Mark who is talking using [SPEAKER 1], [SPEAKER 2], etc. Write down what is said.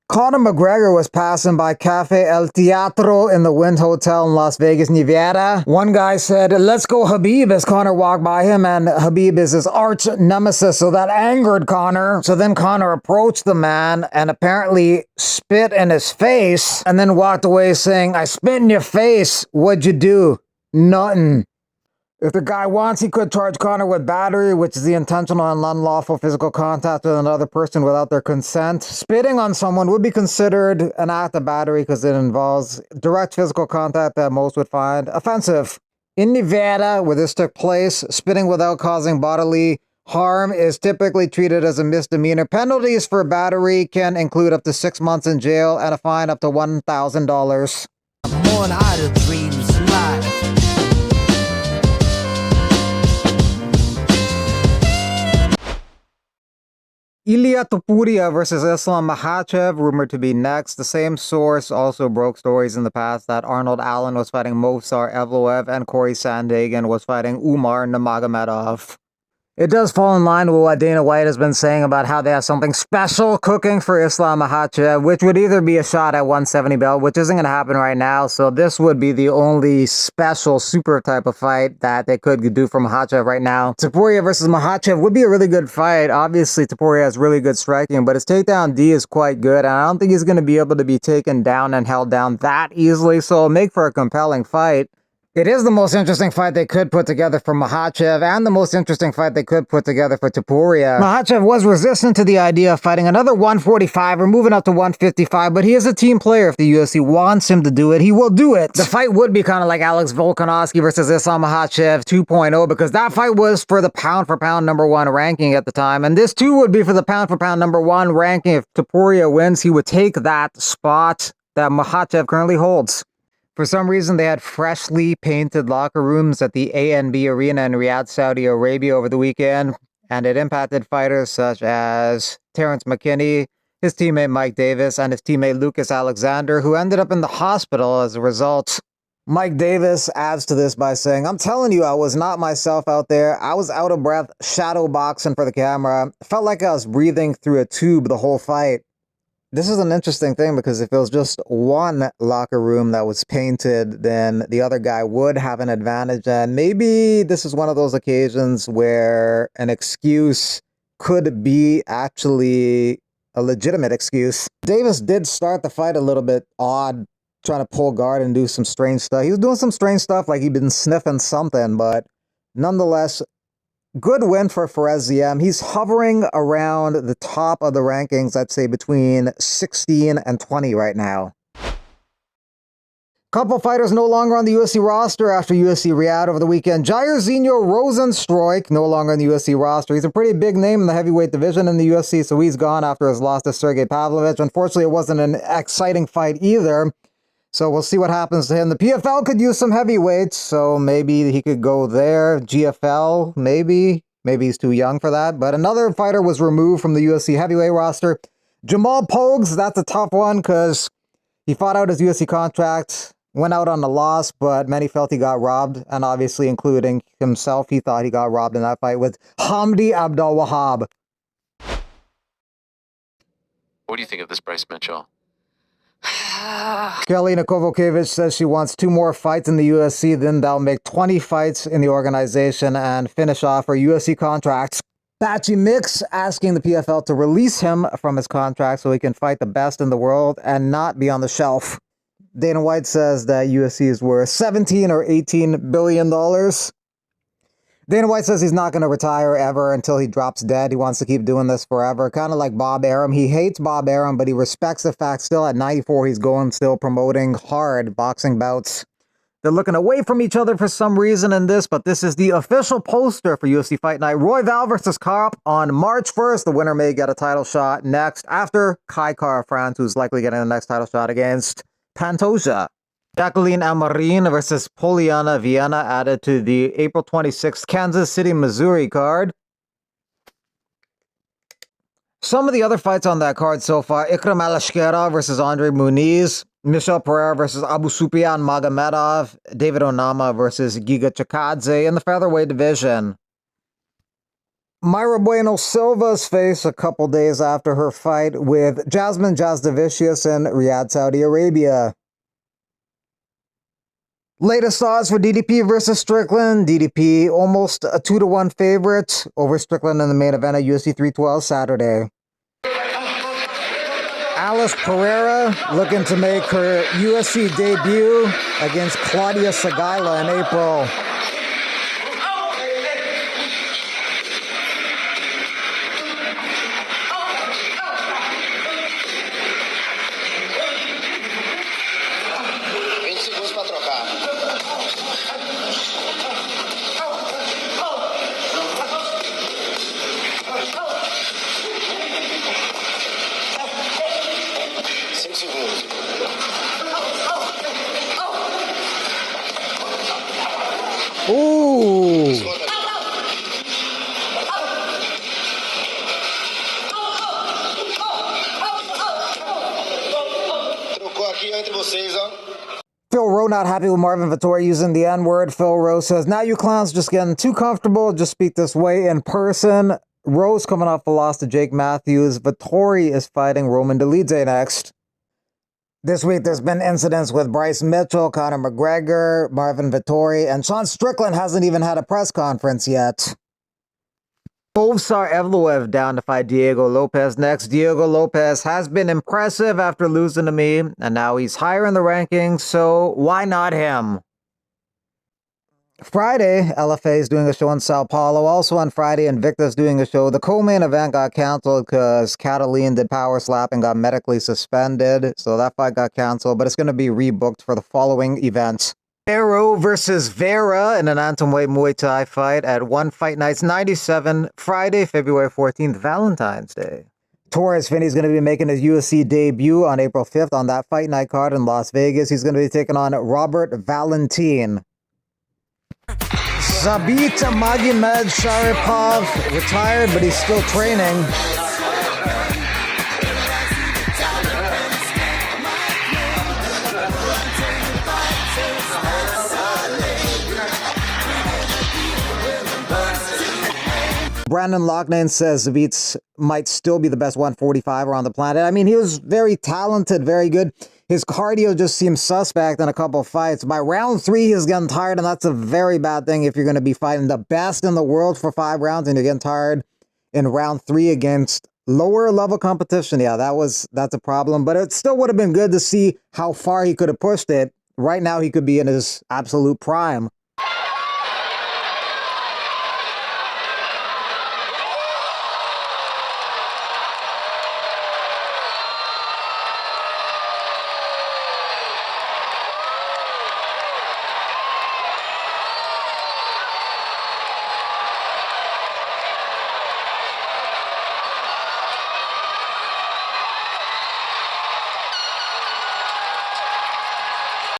[SPEAKER 1] Conor McGregor was passing by Cafe El Teatro in the Wind Hotel in Las Vegas, Nevada. One guy said, "Let's go Habib," as Conor walked by him, and Habib is his arch nemesis, so that angered Conor. So then Conor approached the man and apparently spit in his face and then walked away saying, "I spit in your face. What'd you do? Nothing." If the guy wants, he could charge Conor with battery, which is the intentional and unlawful physical contact with another person without their consent. Spitting on someone would be considered an act of battery because it involves direct physical contact that most would find offensive. In Nevada, where this took place, spitting without causing bodily harm is typically treated as a misdemeanor. Penalties for battery can include up to 6 months in jail and a fine up to $1,000.
[SPEAKER 2] Born out of dreams live.
[SPEAKER 1] Ilia Topuria versus Islam Makhachev, rumored to be next. The same source also broke stories in the past that Arnold Allen was fighting Movsar Evloev and Corey Sandhagen was fighting Umar Nurmagomedov. It does fall in line with what Dana White has been saying about how they have something special cooking for Islam Makhachev, which would either be a shot at 170 belt, which isn't going to happen right now, so this would be the only special super type of fight that they could do for Makhachev right now. Topuria versus Makhachev would be a really good fight. Obviously, Topuria has really good striking, but his takedown D is quite good, and I don't think he's going to be able to be taken down and held down that easily, so it'll make for a compelling fight. It is the most interesting fight they could put together for Makhachev and the most interesting fight they could put together for Topuria. Makhachev was resistant to the idea of fighting another 145 or moving up to 155, but he is a team player. If the UFC wants him to do it, he will do it. The fight would be kind of like Alex Volkanovski versus Islam Makhachev 2.0 because that fight was for the pound-for-pound #1 ranking at the time, and this too would be for the pound-for-pound #1 ranking. If Topuria wins, he would take that spot that Makhachev currently holds. For some reason, they had freshly painted locker rooms at the ANB Arena in Riyadh, Saudi Arabia over the weekend, and it impacted fighters such as Terrence McKinney, his teammate Mike Davis, and his teammate Lucas Alexander, who ended up in the hospital as a result. Mike Davis adds to this by saying, "I'm telling you, I was not myself out there. I was out of breath, shadow boxing for the camera. Felt like I was breathing through a tube the whole fight." This is an interesting thing because if it was just one locker room that was painted, then the other guy would have an advantage. And maybe this is one of those occasions where an excuse could be actually a legitimate excuse. Davis did start the fight a little bit odd, trying to pull guard and do some strange stuff. He was doing some strange stuff like he'd been sniffing something, but nonetheless, good win for Fares Ziam. He's hovering around the top of the rankings, I'd say between 16 and 20 right now. Couple fighters no longer on the UFC roster after UFC Riyadh over the weekend. Jairzinho Rozenstruik no longer on the UFC roster. He's a pretty big name in the heavyweight division in the UFC, so he's gone after his loss to Sergey Pavlovich. Unfortunately, it wasn't an exciting fight either. So we'll see what happens to him. The PFL could use some heavyweights, so maybe he could go there. GFL, maybe. Maybe he's too young for that. But another fighter was removed from the UFC heavyweight roster. Jamal Pogues, that's a tough one because he fought out his UFC contract, went out on a loss, but many felt he got robbed. And obviously, including himself, he thought he got robbed in that fight with Hamdi Abdel-Wahab.
[SPEAKER 3] What do you think of this Bryce Mitchell?
[SPEAKER 1] Kelly Kovacevic says she wants 2 more fights in the UFC, then they'll make 20 fights in the organization and finish off her UFC contracts. Patchy Mix asking the PFL to release him from his contract so he can fight the best in the world and not be on the shelf. Dana White says that UFC is worth $17 or $18 billion. Dana White says he's not going to retire ever until he drops dead. He wants to keep doing this forever. Kind of like Bob Arum. He hates Bob Arum, but he respects the fact still at 94 he's going still promoting hard boxing bouts. They're looking away from each other for some reason in this, but this is the official poster for UFC Fight Night. Royval versus Karp on March 1st. The winner may get a title shot next after Kai Kara-France, who's likely getting the next title shot against Pantoja. Jacqueline Amarin versus Poliana Viana added to the April 26th Kansas City, Missouri card. Some of the other fights on that card so far: Ikram Alashkera versus Andre Muniz, Michel Pereira versus Abu Sufyan Magomedov, David Onama versus Giga Chikadze in the featherweight division. Some of the other fights on that card so far: Ikram Alashkera versus Andre Muniz, Michel Pereira versus Abu Sufyan Magomedov, David Onama versus Giga Chikadze in the featherweight division. Some of the other fights on that card so far: Ikram Alashkera versus Andre Muniz, Michel Pereira versus Abu Sufyan Magomedov, David Onama versus Giga Chikadze in the featherweight division. Mayra Bueno Silva's face a couple days after her fight with Jasmine Jasdavicius in Riyadh, Saudi Arabia. Latest odds for DDP versus Strickland. DDP almost a 2-1 favorite over Strickland in the main event at UFC 312 Saturday. Alice Pereira looking to make her UFC debut against Claudia Sagaila in April. Ooh. Phil Rowe not happy with Marvin Vettori using the N-word. Phil Rowe says, now you clowns just getting too comfortable. Just speak this way in person. Rowe's coming off a loss to Jake Matthews. Vettori is fighting Roman Dolidze next. This week, there's been incidents with Bryce Mitchell, Conor McGregor, Marvin Vettori, and Sean Strickland hasn't even had a press conference yet. Movsar Evloev down to fight Diego Lopez next. Diego Lopez has been impressive after losing to me, and now he's higher in the rankings, so why not him? Friday, LFA is doing a show in Sao Paulo. Also on Friday, Invicta's doing a show. The co-main event got canceled because Cataline did power slap and got medically suspended. So that fight got canceled, but it's going to be rebooked for the following events. Vero versus Vera in an Atomweight Muay Thai fight at One Fight Nights 97, Friday, February 14th, Valentine's Day. Torres Finney's going to be making his UFC debut on April 5th on that Fight Night card in Las Vegas. He's going to be taking on Robert Valentin. Zabit Magomedsharipov retired, but he's still training. Brandon Loughnane says Zabit might still be the best 145er on the planet. I mean, he was very talented, very good. His cardio just seems suspect in a couple of fights. By round 3, he's getting tired, and that's a very bad thing if you're going to be fighting the best in the world for 5 rounds and you're getting tired in round 3 against lower level competition. Yeah, that's a problem. But it still would have been good to see how far he could have pushed it. Right now, he could be in his absolute prime.